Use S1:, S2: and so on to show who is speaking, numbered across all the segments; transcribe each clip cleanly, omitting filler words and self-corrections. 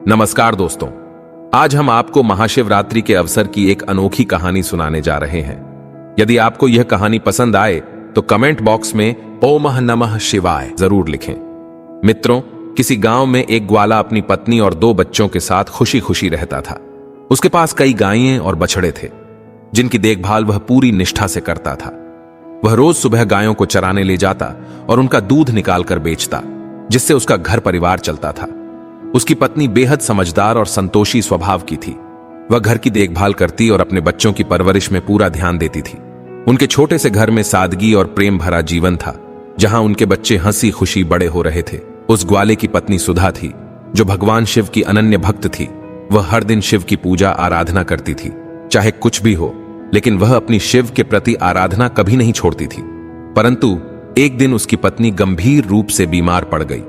S1: नमस्कार दोस्तों, आज हम आपको महाशिवरात्रि के अवसर की एक अनोखी कहानी सुनाने जा रहे हैं। यदि आपको यह कहानी पसंद आए तो कमेंट बॉक्स में ओम नमः शिवाय जरूर लिखें। मित्रों, किसी गांव में एक ग्वाला अपनी पत्नी और 2 बच्चों के साथ खुशी खुशी रहता था। उसके पास कई गायें और बछड़े थे जिनकी देखभाल वह पूरी निष्ठा से करता था। वह रोज सुबह गायों को चराने ले जाता और उनका दूध निकालकर बेचता, जिससे उसका घर परिवार चलता था। उसकी पत्नी बेहद समझदार और संतोषी स्वभाव की थी। वह घर की देखभाल करती और अपने बच्चों की परवरिश में पूरा ध्यान देती थी। उनके छोटे से घर में सादगी और प्रेम भरा जीवन था, जहां उनके बच्चे हंसी खुशी बड़े हो रहे थे। उस ग्वाले की पत्नी सुधा थी, जो भगवान शिव की अनन्य भक्त थी। वह हर दिन शिव की पूजा आराधना करती थी, चाहे कुछ भी हो, लेकिन वह अपनी शिव के प्रति आराधना कभी नहीं छोड़ती थी। परंतु एक दिन उसकी पत्नी गंभीर रूप से बीमार पड़ गई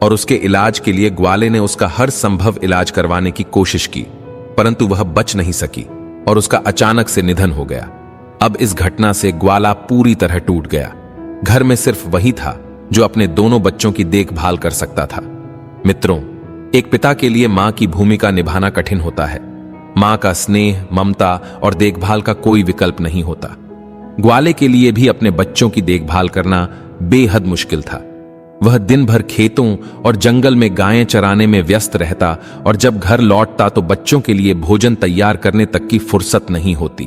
S1: और उसके इलाज के लिए ग्वाले ने उसका हर संभव इलाज करवाने की कोशिश की, परंतु वह बच नहीं सकी और उसका अचानक से निधन हो गया। अब इस घटना से ग्वाला पूरी तरह टूट गया। घर में सिर्फ वही था जो अपने दोनों बच्चों की देखभाल कर सकता था। मित्रों, एक पिता के लिए मां की भूमिका निभाना कठिन होता है। मां का स्नेह, ममता और देखभाल का कोई विकल्प नहीं होता। ग्वाले के लिए भी अपने बच्चों की देखभाल करना बेहद मुश्किल था। वह दिन भर खेतों और जंगल में गायें चराने में व्यस्त रहता और जब घर लौटता तो बच्चों के लिए भोजन तैयार करने तक की फुर्सत नहीं होती।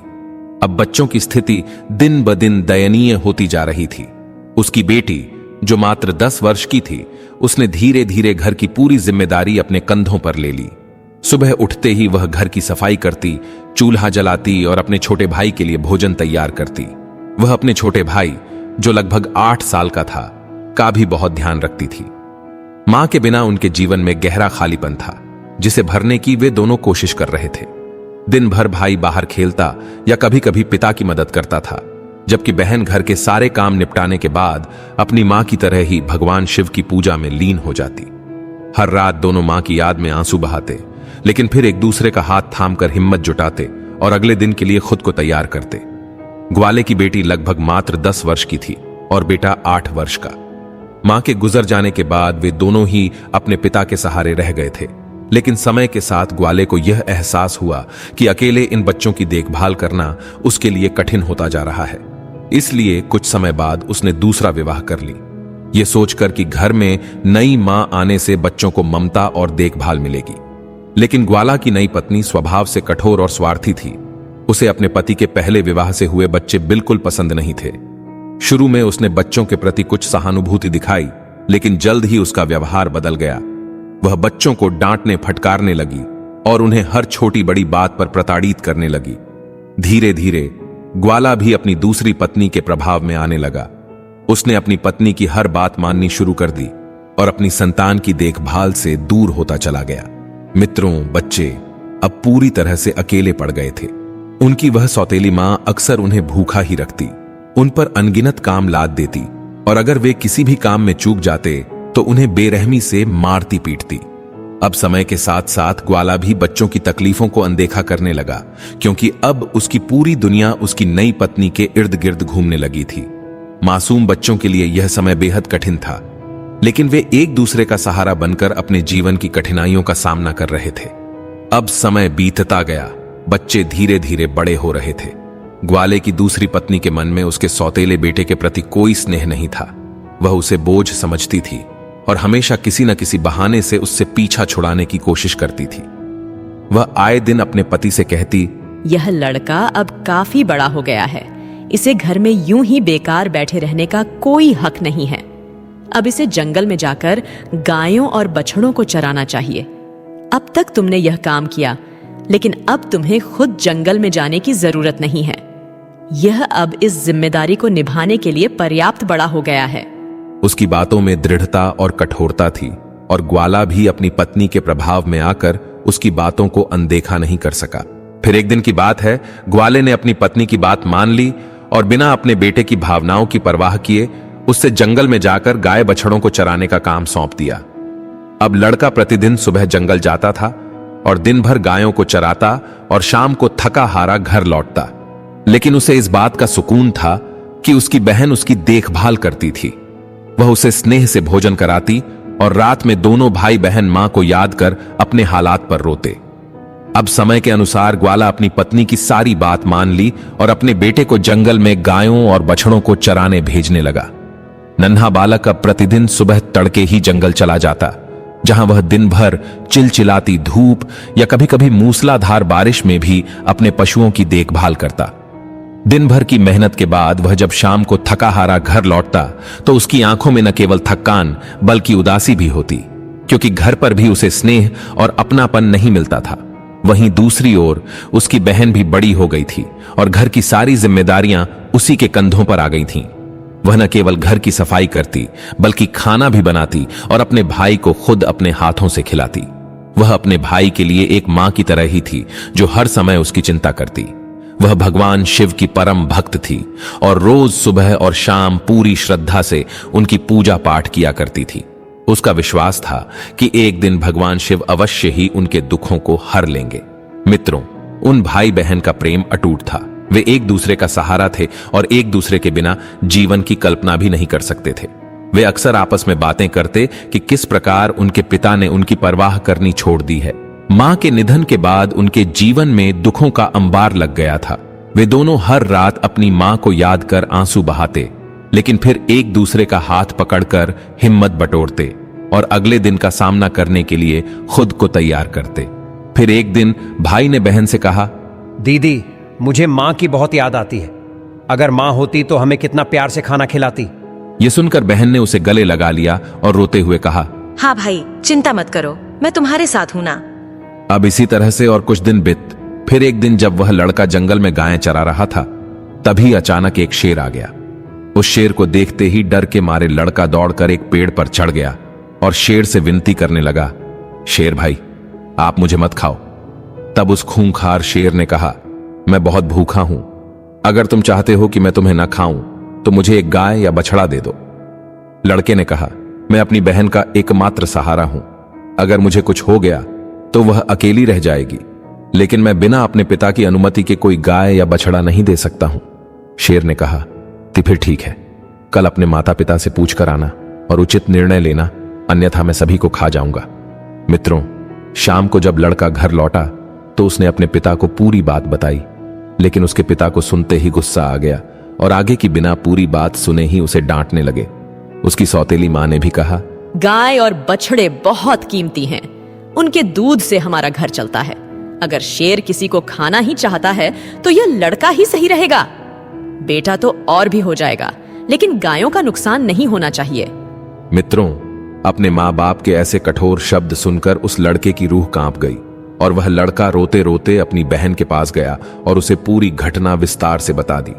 S1: अब बच्चों की स्थिति दिन ब दिन दयनीय होती जा रही थी। उसकी बेटी, जो मात्र 10 वर्ष की थी, उसने धीरे धीरे घर की पूरी जिम्मेदारी अपने कंधों पर ले ली। सुबह उठते ही वह घर की सफाई करती, चूल्हा जलाती और अपने छोटे भाई के लिए भोजन तैयार करती। वह अपने छोटे भाई, जो लगभग 8 साल का था, का भी बहुत ध्यान रखती थी। मां के बिना उनके जीवन में गहरा खालीपन था, जिसे भरने की वे दोनों कोशिश कर रहे थे। दिन भर भाई बाहर खेलता या कभी कभी पिता की मदद करता था, जबकि बहन घर के सारे काम निपटाने के बाद अपनी मां की तरह ही भगवान शिव की पूजा में लीन हो जाती। हर रात दोनों मां की याद में आंसू बहाते, लेकिन फिर एक दूसरे का हाथ थामकर हिम्मत जुटाते और अगले दिन के लिए खुद को तैयार करते। ग्वाले की बेटी लगभग मात्र 10 वर्ष की थी और बेटा 8 वर्ष का। मां के गुजर जाने के बाद वे दोनों ही अपने पिता के सहारे रह गए थे, लेकिन समय के साथ ग्वाले को यह एहसास हुआ कि अकेले इन बच्चों की देखभाल करना उसके लिए कठिन होता जा रहा है। इसलिए कुछ समय बाद उसने दूसरा विवाह कर ली, यह सोचकर कि घर में नई मां आने से बच्चों को ममता और देखभाल मिलेगी। लेकिन ग्वाला की नई पत्नी स्वभाव से कठोर और स्वार्थी थी। उसे अपने पति के पहले विवाह से हुए बच्चे बिल्कुल पसंद नहीं थे। शुरू में उसने बच्चों के प्रति कुछ सहानुभूति दिखाई, लेकिन जल्द ही उसका व्यवहार बदल गया। वह बच्चों को डांटने फटकारने लगी और उन्हें हर छोटी बड़ी बात पर प्रताड़ित करने लगी। धीरे धीरे ग्वाला भी अपनी दूसरी पत्नी के प्रभाव में आने लगा। उसने अपनी पत्नी की हर बात माननी शुरू कर दी और अपनी संतान की देखभाल से दूर होता चला गया। मित्रों, बच्चे अब पूरी तरह से अकेले पड़ गए थे। उनकी वह सौतेली मां अक्सर उन्हें भूखा ही रखती, उन पर अनगिनत काम लाद देती और अगर वे किसी भी काम में चूक जाते तो उन्हें बेरहमी से मारती पीटती। अब समय के साथ साथ ग्वाला भी बच्चों की तकलीफों को अनदेखा करने लगा, क्योंकि अब उसकी पूरी दुनिया उसकी नई पत्नी के इर्द गिर्द घूमने लगी थी। मासूम बच्चों के लिए यह समय बेहद कठिन था, लेकिन वे एक दूसरे का सहारा बनकर अपने जीवन की कठिनाइयों का सामना कर रहे थे। अब समय बीतता गया, बच्चे धीरे धीरे बड़े हो रहे थे। ग्वाले की दूसरी पत्नी के मन में उसके सौतेले बेटे के प्रति कोई स्नेह नहीं था। वह उसे बोझ समझती थी और हमेशा किसी न किसी बहाने से उससे पीछा छुड़ाने की कोशिश करती थी। वह आए दिन अपने पति से कहती,
S2: यह लड़का अब काफी बड़ा हो गया है, इसे घर में यूं ही बेकार बैठे रहने का कोई हक नहीं है। अब इसे जंगल में जाकर गायों और बछड़ों को चराना चाहिए। अब तक तुमने यह काम किया, लेकिन अब तुम्हें खुद जंगल में जाने की जरूरत नहीं है। यह अब इस जिम्मेदारी को निभाने के लिए पर्याप्त बड़ा हो गया है।
S1: उसकी बातों में दृढ़ता और कठोरता थी और ग्वाला भी अपनी पत्नी के प्रभाव में आकर उसकी बातों को अनदेखा नहीं कर सका। फिर एक दिन की बात है, ग्वाले ने अपनी पत्नी की बात मान ली और बिना अपने बेटे की भावनाओं की परवाह किए उससे जंगल में जाकर गाय बछड़ों को चराने का काम सौंप दिया। अब लड़का प्रतिदिन सुबह जंगल जाता था और दिन भर गायों को चराता और शाम को थका हारा घर लौटता। लेकिन उसे इस बात का सुकून था कि उसकी बहन उसकी देखभाल करती थी। वह उसे स्नेह से भोजन कराती और रात में दोनों भाई बहन मां को याद कर अपने हालात पर रोते। अब समय के अनुसार ग्वाला अपनी पत्नी की सारी बात मान ली और अपने बेटे को जंगल में गायों और बछड़ों को चराने भेजने लगा। नन्हा बालक अब प्रतिदिन सुबह तड़के ही जंगल चला जाता, जहां वह दिन भर चिलचिलाती धूप या कभी कभी मूसलाधार बारिश में भी अपने पशुओं की देखभाल करता। दिन भर की मेहनत के बाद वह जब शाम को थका हारा घर लौटता तो उसकी आंखों में न केवल थकान बल्कि उदासी भी होती, क्योंकि घर पर भी उसे स्नेह और अपनापन नहीं मिलता था। वहीं दूसरी ओर उसकी बहन भी बड़ी हो गई थी और घर की सारी जिम्मेदारियां उसी के कंधों पर आ गई थीं। वह न केवल घर की सफाई करती बल्कि खाना भी बनाती और अपने भाई को खुद अपने हाथों से खिलाती। वह अपने भाई के लिए एक मां की तरह ही थी जो हर समय उसकी चिंता करती। वह भगवान शिव की परम भक्त थी और रोज सुबह और शाम पूरी श्रद्धा से उनकी पूजा पाठ किया करती थी। उसका विश्वास था कि एक दिन भगवान शिव अवश्य ही उनके दुखों को हर लेंगे। मित्रों, उन भाई बहन का प्रेम अटूट था। वे एक दूसरे का सहारा थे और एक दूसरे के बिना जीवन की कल्पना भी नहीं कर सकते थे। वे अक्सर आपस में बातें करते कि किस प्रकार उनके पिता ने उनकी परवाह करनी छोड़ दी है। मां के निधन के बाद उनके जीवन में दुखों का अंबार लग गया था। वे दोनों हर रात अपनी मां को याद कर आंसू बहाते, लेकिन फिर एक दूसरे का हाथ पकड़कर हिम्मत बटोरते और अगले दिन का सामना करने के लिए खुद को तैयार करते। फिर एक दिन भाई ने बहन से कहा,
S3: दीदी, मुझे मां की बहुत याद आती है। अगर मां होती तो हमें कितना प्यार से खाना खिलाती।
S1: यह सुनकर बहन ने उसे गले लगा लिया और रोते हुए कहा,
S4: हाँ भाई, चिंता मत करो, मैं तुम्हारे साथ हूं ना।
S1: अब इसी तरह से और कुछ दिन बीत। फिर एक दिन जब वह लड़का जंगल में गायें चरा रहा था, तभी अचानक एक शेर आ गया। उस शेर को देखते ही डर के मारे लड़का दौड़कर एक पेड़ पर चढ़ गया और शेर से विनती करने लगा, शेर भाई, आप मुझे मत खाओ। तब उस खूंखार शेर ने कहा, मैं बहुत भूखा हूं। अगर तुम चाहते हो कि मैं तुम्हें न खाऊं तो मुझे एक गाय या बछड़ा दे दो। लड़के ने कहा, मैं अपनी बहन का एकमात्र सहारा हूं। अगर मुझे कुछ हो गया तो वह अकेली रह जाएगी, लेकिन मैं बिना अपने पिता की अनुमति के कोई गाय या बछड़ा नहीं दे सकता हूं। शेर ने कहा, तो फिर ठीक है, कल अपने माता पिता से पूछ कर आना और उचित निर्णय लेना, अन्यथा मैं सभी को खा जाऊंगा। मित्रों, शाम को जब लड़का घर लौटा तो उसने अपने पिता को पूरी बात बताई, लेकिन उसके पिता को सुनते ही गुस्सा आ गया और आगे की बिना पूरी बात सुने ही उसे डांटने लगे। उसकी सौतेली मां ने भी कहा,
S2: गाय और बछड़े बहुत कीमती हैं, उनके दूध से हमारा घर चलता है। अगर शेर किसी को खाना ही चाहता है तो यह लड़का ही सही रहेगा। बेटा तो और भी हो जाएगा, लेकिन गायों का नुकसान नहीं होना चाहिए।
S1: मित्रों, अपने माँ बाप के ऐसे कठोर शब्द सुनकर उस लड़के की रूह कांप गई और वह लड़का रोते रोते अपनी बहन के पास गया और उसे पूरी घटना विस्तार से बता दी।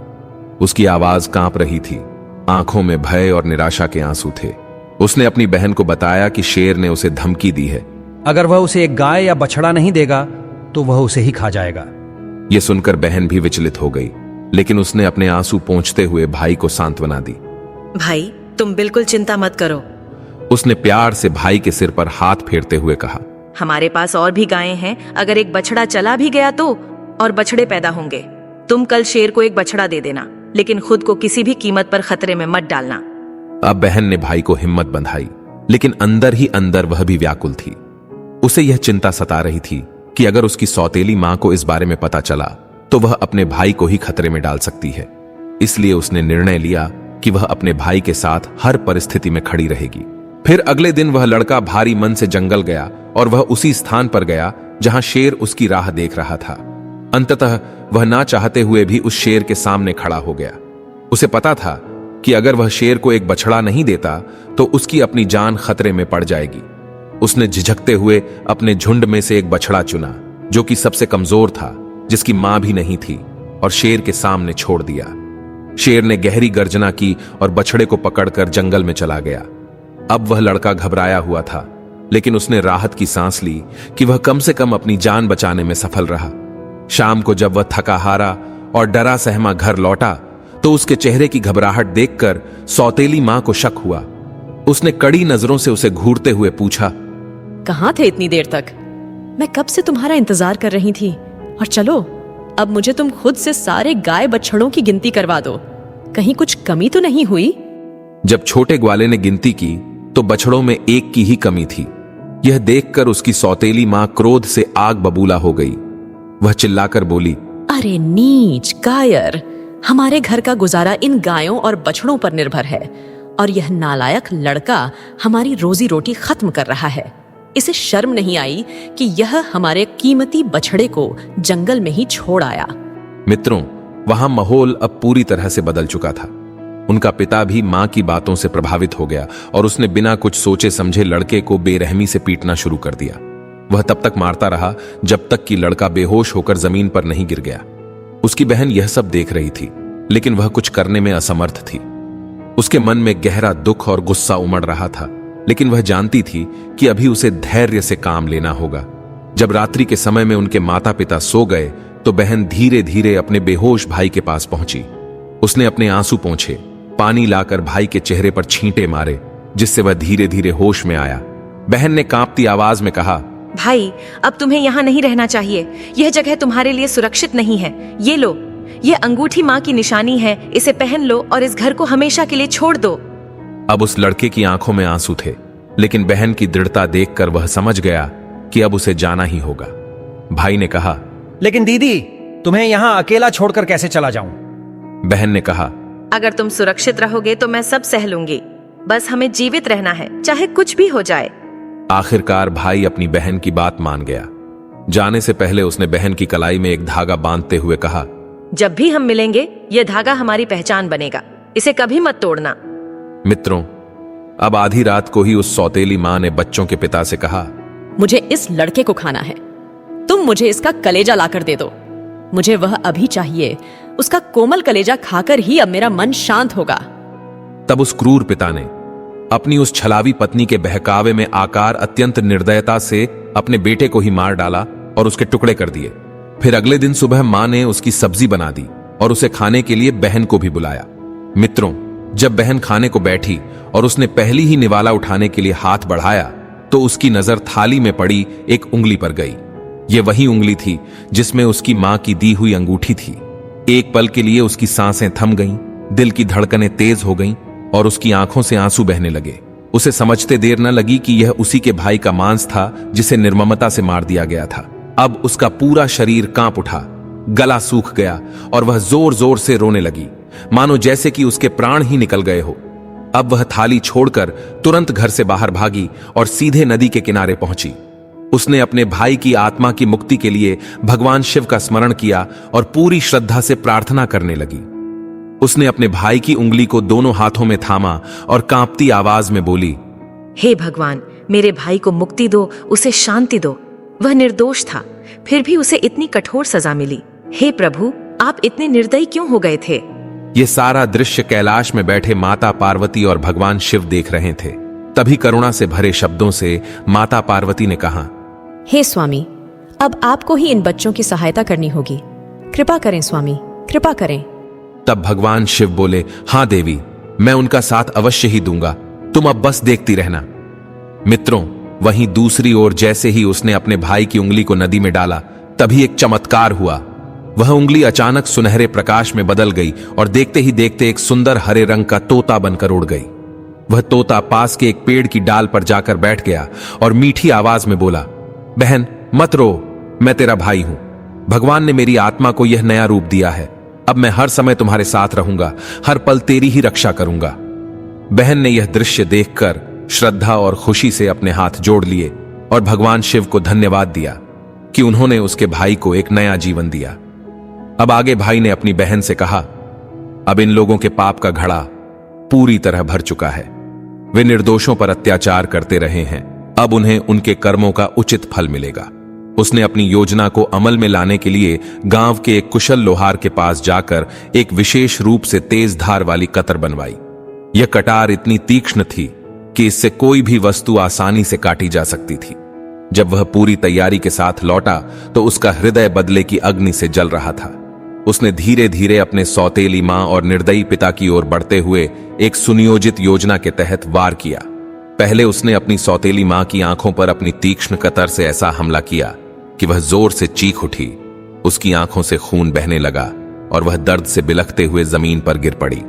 S1: उसकी आवाज कांप रही थी, आंखों में भय और निराशा के आंसू थे। उसने अपनी बहन को बताया कि शेर ने उसे धमकी दी है,
S3: अगर वह उसे एक गाय या बछड़ा नहीं देगा तो वह उसे ही खा जाएगा।
S1: यह सुनकर बहन भी विचलित हो गई, लेकिन उसने अपने आंसू पोंछते हुए भाई को सांत्वना दी।
S4: भाई, तुम बिल्कुल चिंता मत करो।
S1: उसने प्यार से भाई के सिर पर हाथ फेरते हुए कहा,
S4: हमारे पास और भी गायें हैं। अगर एक बछड़ा चला भी गया तो और बछड़े पैदा होंगे। तुम कल शेर को एक बछड़ा दे देना, लेकिन खुद को किसी भी कीमत पर खतरे में मत डालना।
S1: अब बहन ने भाई को हिम्मत बंधाई, लेकिन अंदर ही अंदर वह भी व्याकुल थी। उसे यह चिंता सता रही थी कि अगर उसकी सौतेली मां को इस बारे में पता चला तो वह अपने भाई को ही खतरे में डाल सकती है। इसलिए उसने निर्णय लिया कि वह अपने भाई के साथ हर परिस्थिति में खड़ी रहेगी। फिर अगले दिन वह लड़का भारी मन से जंगल गया और वह उसी स्थान पर गया जहां शेर उसकी राह देख रहा था। अंततः वह ना चाहते हुए भी उस शेर के सामने खड़ा हो गया। उसे पता था कि अगर वह शेर को एक बछड़ा नहीं देता तो उसकी अपनी जान खतरे में पड़ जाएगी। उसने झिझकते हुए अपने झुंड में से एक बछड़ा चुना, जो कि सबसे कमजोर था, जिसकी मां भी नहीं थी, और शेर के सामने छोड़ दिया। शेर ने गहरी गर्जना की और बछड़े को पकड़कर जंगल में चला गया। अब वह लड़का घबराया हुआ था, लेकिन उसने राहत की सांस ली कि वह कम से कम अपनी जान बचाने में सफल रहा। शाम को जब वह थका हारा और डरा सहमा घर लौटा तो उसके चेहरे की घबराहट देखकर सौतेली मां को शक हुआ। उसने कड़ी नजरों से उसे घूरते हुए पूछा,
S2: कहाँ थे इतनी देर तक? मैं कब से तुम्हारा इंतजार कर रही थी। और चलो, अब मुझे तुम खुद से सारे गाय बछड़ों की गिनती करवा दो, कहीं कुछ कमी तो नहीं हुई?
S1: जब छोटे ग्वाले ने गिनती की तो बछड़ों में एक की ही कमी थी। यह देखकर उसकी सौतेली मां क्रोध से आग बबूला हो गई। वह चिल्लाकर बोली,
S2: अरे नीच कायर, हमारे घर का गुजारा इन गायों और बछड़ों पर निर्भर है और यह नालायक लड़का हमारी रोजी रोटी खत्म कर रहा है। इसे शर्म नहीं आई कि यह हमारे कीमती बछड़े को जंगल में ही छोड़ आया।
S1: मित्रों, वहां माहौल अब पूरी तरह से बदल चुका था। उनका पिता भी मां की बातों से प्रभावित हो गया और उसने बिना कुछ सोचे समझे लड़के को बेरहमी से पीटना शुरू कर दिया। वह तब तक मारता रहा जब तक कि लड़का बेहोश होकर जमीन पर नहीं गिर गया। उसकी बहन यह सब देख रही थी, लेकिन वह कुछ करने में असमर्थ थी। उसके मन में गहरा दुख और गुस्सा उमड़ रहा था, लेकिन वह जानती थी कि अभी उसे धैर्य से काम लेना होगा। जब रात्रि के समय में उनके माता पिता सो गए तो बहन धीरे धीरे अपने बेहोश भाई के पास पहुंची। उसने अपने आंसू पोंछे, पानी लाकर भाई के चेहरे पर छींटे मारे, जिससे वह धीरे धीरे होश में आया। बहन ने कांपती आवाज में कहा,
S4: भाई, अब तुम्हें यहाँ नहीं रहना चाहिए। यह जगह तुम्हारे लिए सुरक्षित नहीं है। ये लो, ये अंगूठी माँ की निशानी है, इसे पहन लो और इस घर को हमेशा के लिए छोड़ दो।
S1: अब उस लड़के की आंखों में आंसू थे, लेकिन बहन की दृढ़ता देखकर वह समझ गया कि अब उसे जाना ही होगा। भाई ने कहा,
S3: लेकिन दीदी, तुम्हें यहां अकेला छोड़कर कैसे चला जाऊं?
S1: बहन ने कहा,
S4: अगर तुम सुरक्षित रहोगे तो मैं सब सह लूंगी। बस हमें जीवित रहना है, चाहे कुछ भी हो जाए।
S1: आखिरकार भाई अपनी बहन की बात मान गया। जाने से पहले उसने बहन की कलाई में एक धागा बांधते हुए कहा,
S4: जब भी हम मिलेंगे यह धागा हमारी पहचान बनेगा, इसे कभी मत तोड़ना।
S1: मित्रों, अब आधी रात को ही उस सौतेली मां ने बच्चों के पिता से कहा,
S2: मुझे इस लड़के को खाना है, तुम मुझे इसका कलेजा लाकर दे दो। मुझे वह अभी चाहिए। उसका कोमल कलेजा खाकर ही अब मेरा मन शांत होगा।
S1: तब उस क्रूर पिता ने अपनी उस छलावी पत्नी के बहकावे में आकार अत्यंत निर्दयता से अपने बेटे को ही मार डाला और उसके टुकड़े कर दिए। फिर अगले दिन सुबह मां ने उसकी सब्जी बना दी और उसे खाने के लिए बहन को भी बुलाया। मित्रों, जब बहन खाने को बैठी और उसने पहली ही निवाला उठाने के लिए हाथ बढ़ाया तो उसकी नजर थाली में पड़ी एक उंगली पर गई। यह वही उंगली थी जिसमें उसकी मां की दी हुई अंगूठी थी। एक पल के लिए उसकी सांसें थम गईं, दिल की धड़कनें तेज हो गईं और उसकी आंखों से आंसू बहने लगे। उसे समझते देर न लगी कि यह उसी के भाई का मांस था जिसे निर्ममता से मार दिया गया था। अब उसका पूरा शरीर कांप उठा, गला सूख गया और वह जोर जोर से रोने लगी, मानो जैसे कि उसके प्राण ही निकल गए हो। अब वह थाली छोड़कर तुरंत घर से बाहर भागी और सीधे नदी के किनारे पहुंची। उसने अपने भाई की आत्मा की मुक्ति के लिए भगवान शिव का स्मरण किया और पूरी श्रद्धा से प्रार्थना करने लगी। उसने अपने भाई की उंगली को दोनों हाथों में थामा और कांपती आवाज में बोली,
S4: हे भगवान, मेरे भाई को मुक्ति दो, उसे शांति दो। वह निर्दोष था, फिर भी उसे इतनी कठोर सजा मिली। हे प्रभु, आप इतने निर्दयी क्यों हो गए थे?
S1: यह सारा दृश्य कैलाश में बैठे माता पार्वती और भगवान शिव देख रहे थे। तभी करुणा से भरे शब्दों से माता पार्वती ने कहा,
S2: हे स्वामी, अब आपको ही इन बच्चों की सहायता करनी होगी। कृपा करें स्वामी, कृपा करें।
S1: तब भगवान शिव बोले, हां देवी, मैं उनका साथ अवश्य ही दूंगा, तुम अब बस देखती रहना। मित्रों, वहीं दूसरी ओर जैसे ही उसने अपने भाई की उंगली को नदी में डाला, तभी एक चमत्कार हुआ। वह उंगली अचानक सुनहरे प्रकाश में बदल गई और देखते ही देखते एक सुंदर हरे रंग का तोता बनकर उड़ गई। वह तोता पास के एक पेड़ की डाल पर जाकर बैठ गया और मीठी आवाज में बोला, बहन मत रो, मैं तेरा भाई हूं। भगवान ने मेरी आत्मा को यह नया रूप दिया है। अब मैं हर समय तुम्हारे साथ रहूंगा, हर पल तेरी ही रक्षा करूंगा। बहन ने यह दृश्य देखकर श्रद्धा और खुशी से अपने हाथ जोड़ लिए और भगवान शिव को धन्यवाद दिया कि उन्होंने उसके भाई को एक नया जीवन दिया। अब आगे भाई ने अपनी बहन से कहा, अब इन लोगों के पाप का घड़ा पूरी तरह भर चुका है। वे निर्दोषों पर अत्याचार करते रहे हैं, अब उन्हें उनके कर्मों का उचित फल मिलेगा। उसने अपनी योजना को अमल में लाने के लिए गांव के एक कुशल लोहार के पास जाकर एक विशेष रूप से तेज धार वाली कतर बनवाई। यह कटार इतनी तीक्ष्ण थी कि इससे कोई भी वस्तु आसानी से काटी जा सकती थी। जब वह पूरी तैयारी के साथ लौटा तो उसका हृदय बदले की अग्नि से जल रहा था। उसने धीरे धीरे अपने सौतेली मां और निर्दयी पिता की ओर बढ़ते हुए एक सुनियोजित योजना के तहत वार किया। पहले उसने अपनी सौतेली मां की आंखों पर अपनी तीक्ष्ण कतर से ऐसा हमला किया कि वह जोर से चीख उठी। उसकी आंखों से खून बहने लगा और वह दर्द से बिलखते हुए जमीन पर गिर पड़ी।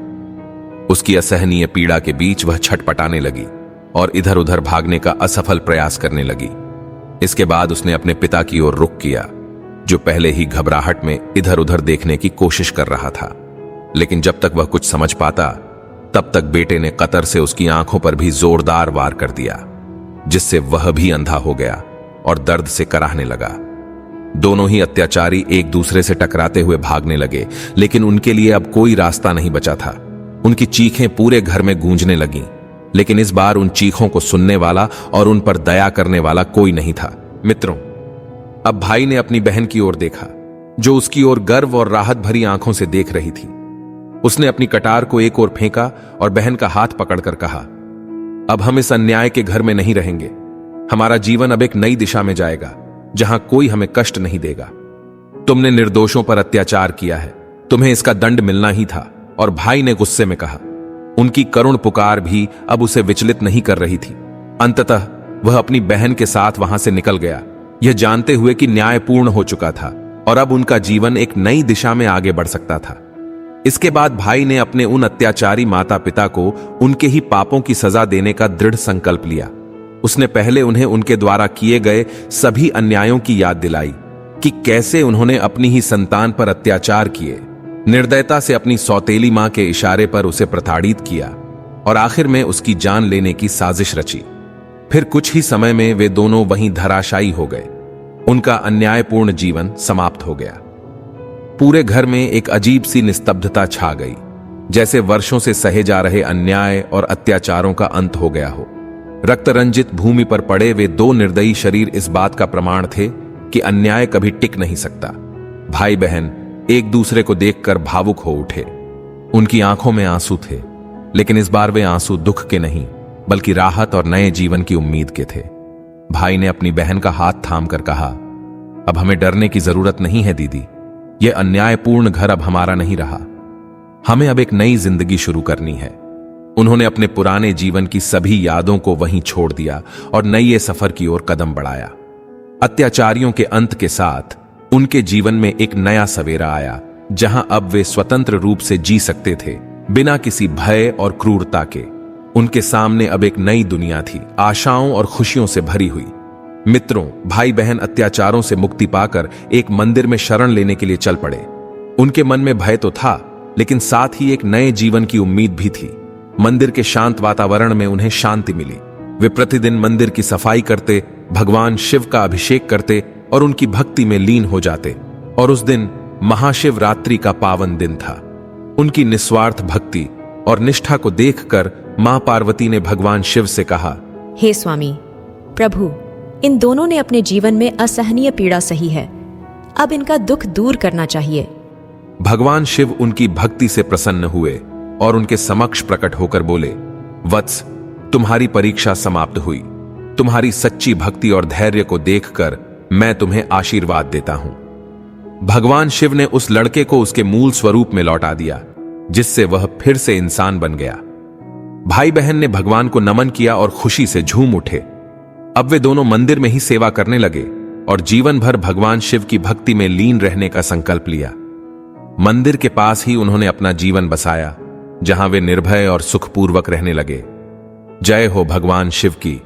S1: उसकी असहनीय पीड़ा के बीच वह छटपटाने लगी। और इधर उधर भागने का असफल प्रयास करने लगी। इसके बाद उसने अपने पिता की ओर रुख किया, जो पहले ही घबराहट में इधर उधर देखने की कोशिश कर रहा था। लेकिन जब तक वह कुछ समझ पाता, तब तक बेटे ने कतर से उसकी आंखों पर भी जोरदार वार कर दिया, जिससे वह भी अंधा हो गया और दर्द से कराहने लगा। दोनों ही अत्याचारी एक दूसरे से टकराते हुए भागने लगे, लेकिन उनके लिए अब कोई रास्ता नहीं बचा था। उनकी चीखें पूरे घर में गूंजने लगीं, लेकिन इस बार उन चीखों को सुनने वाला और उन पर दया करने वाला कोई नहीं था। मित्रों, अब भाई ने अपनी बहन की ओर देखा, जो उसकी ओर गर्व और राहत भरी आंखों से देख रही थी। उसने अपनी कटार को एक ओर फेंका और बहन का हाथ पकड़कर कहा, अब हम इस अन्याय के घर में नहीं रहेंगे। हमारा जीवन अब एक नई दिशा में जाएगा, जहां कोई हमें कष्ट नहीं देगा। तुमने निर्दोषों पर अत्याचार किया है, तुम्हें इसका दंड मिलना ही था। और भाई ने गुस्से में कहा। उनकी करुण पुकार भी अब उसे विचलित नहीं कर रही थी। अंततः वह अपनी बहन के साथ वहां से निकल गया, यह जानते हुए कि न्याय पूर्ण हो चुका था और अब उनका जीवन एक नई दिशा में आगे बढ़ सकता था। इसके बाद भाई ने अपने उन अत्याचारी माता पिता को उनके ही पापों की सजा देने का दृढ़ संकल्प लिया। उसने पहले उन्हें उनके द्वारा किए गए सभी अन्यायों की याद दिलाई कि कैसे उन्होंने अपनी ही संतान पर अत्याचार किए, निर्दयता से अपनी सौतेली मां के इशारे पर उसे प्रताड़ित किया और आखिर में उसकी जान लेने की साजिश रची। फिर कुछ ही समय में वे दोनों वहीं धराशायी हो गए। उनका अन्यायपूर्ण जीवन समाप्त हो गया। पूरे घर में एक अजीब सी निस्तब्धता छा गई, जैसे वर्षों से सहे जा रहे अन्याय और अत्याचारों का अंत हो गया हो। रक्तरंजित भूमि पर पड़े वे दो निर्दयी शरीर इस बात का प्रमाण थे कि अन्याय कभी टिक नहीं सकता। भाई बहन एक दूसरे को देखकर भावुक हो उठे। उनकी आंखों में आंसू थे, लेकिन इस बार वे आंसू दुख के नहीं, बल्कि राहत और नए जीवन की उम्मीद के थे। भाई ने अपनी बहन का हाथ थामकर कहा, अब हमें डरने की जरूरत नहीं है दीदी। यह अन्यायपूर्ण घर अब हमारा नहीं रहा। हमें अब एक नई जिंदगी शुरू करनी है। उन्होंने अपने पुराने जीवन की सभी यादों को वहीं छोड़ दिया और नए सफर की ओर कदम बढ़ाया। अत्याचारियों के अंत के साथ उनके जीवन में एक नया सवेरा आया, जहां अब वे स्वतंत्र रूप से जी सकते थे, बिना किसी भय और क्रूरता के। उनके सामने अब एक नई दुनिया थी, आशाओं और खुशियों से भरी हुई। मित्रों, भाई बहन अत्याचारों से मुक्ति पाकर एक मंदिर में शरण लेने के लिए चल पड़े। उनके मन में भय तो था, लेकिन साथ ही एक नए जीवन की उम्मीद भी थी। मंदिर के शांत वातावरण में उन्हें शांति मिली। वे प्रतिदिन मंदिर की सफाई करते, भगवान शिव का अभिषेक करते और उनकी भक्ति में लीन हो जाते। और उस दिन महाशिवरात्रि का पावन दिन था। उनकी निस्वार्थ भक्ति और निष्ठा को देखकर मां पार्वती ने भगवान शिव से कहा,
S2: हे स्वामी प्रभु, इन दोनों ने अपने जीवन में असहनीय पीड़ा सही है, अब इनका दुख दूर करना चाहिए।
S1: भगवान शिव उनकी भक्ति से प्रसन्न हुए और उनके समक्ष प्रकट होकर बोले, वत्स, तुम्हारी परीक्षा समाप्त हुई। तुम्हारी सच्ची भक्ति और धैर्य को देखकर मैं तुम्हें आशीर्वाद देता हूं। भगवान शिव ने उस लड़के को उसके मूल स्वरूप में लौटा दिया, जिससे वह फिर से इंसान बन गया। भाई बहन ने भगवान को नमन किया और खुशी से झूम उठे। अब वे दोनों मंदिर में ही सेवा करने लगे और जीवन भर भगवान शिव की भक्ति में लीन रहने का संकल्प लिया। मंदिर के पास ही उन्होंने अपना जीवन बसाया, जहां वे निर्भय और सुखपूर्वक रहने लगे। जय हो भगवान शिव की।